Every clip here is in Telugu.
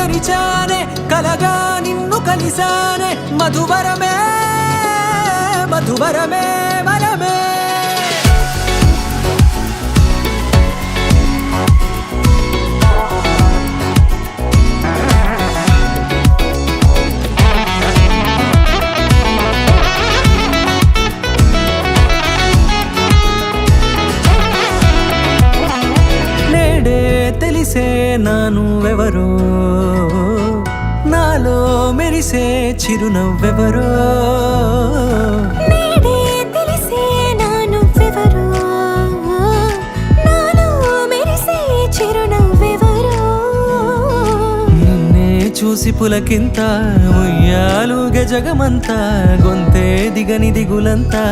తెరిచానే కలగా నిన్ను కలిసానే మధువరమే మధువరమే వరమే తెలిసే నానువెవరో నాలో మెరిసే చిరునవ్వెవరో నేడే తెలిసే నానువెవరో నాలో మెరిసే చిరునవ్వెవరో నిన్నే చూసి పులకింత ఉయ్యాలుగే జగమంతా గొంతే దిగని దిగులంతా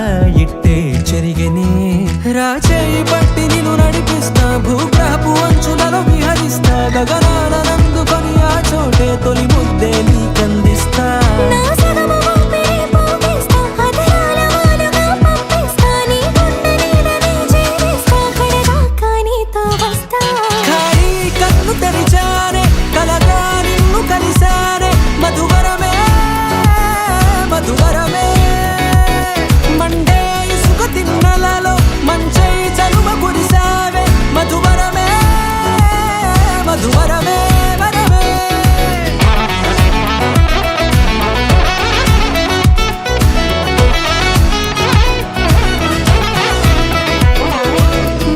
ఇట్టే చెరిగెనే రాచేయి పట్టి నిన్ను నడిపిస్తా భూగ్రహపు అంచులలో విహరిస్తా గగనాల నందుకొని ఆ చోటే తొలి ముద్దే నీకందిస్తా నా సగము ఊపిరి పోగేస్తా అధరాల వాలుగా పంపిస్తా నీ గుండె నీడనే చేరిస్తా కడదాకా నీతో వస్తా ఖాళీ కన్ను తెరిచానే కలగా నిన్ను కలిసానే మధువరమే మధువరమే మండే ఇసుక తిన్నలలో మంచై చలువ కురిసావే మధువరమే మధువరమే వరమే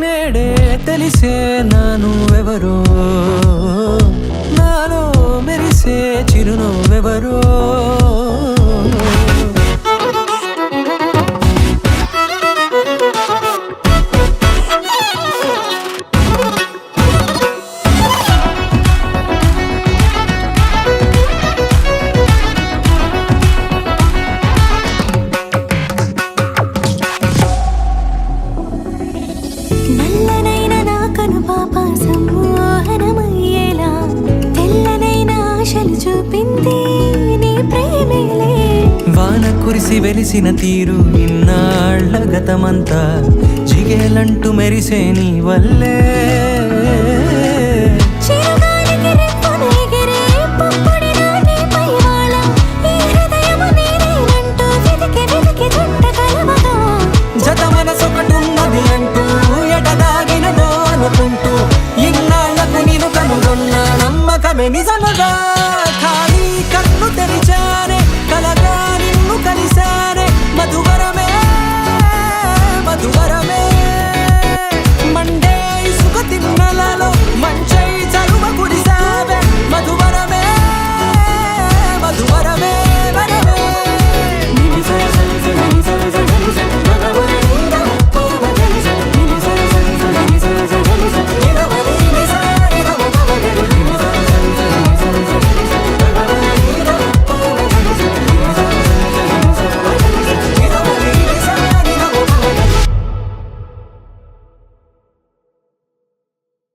నేడే తెలిసే నానువెవరో నాలో మెరిసే చిరునవ్వెవరో నల్లనైన నా కనుపాప సమ్మోహనమయ్యేలా తెల్లనైన ఆశలు చూపింది నీ ప్రేమేలే వాన కురిసి వెలిసిన తీరు ఇన్నాళ్ల గతమంతా జిగేలంటూ మెరిసే నీ వల్లే చిరుగాలికి రెప్పను ఎగిరే పుప్పొడిన నీపై వాళ ఈ హృదయము నీదేనంటూ వెతికి వెతికి చుట్ట కలవగా జత మనసొకటున్నది అంటూ ఎటదాగినదో అనుకుంటూ ఇన్నాళ్లకు నేను కనుగొన్న నమ్మకమే నిజముగా ఖాళీ కన్ను తెరిచానే కలగా నిన్ను కలిసానే మధువరమే మధువరమే మండే ఇసుక తిన్నలా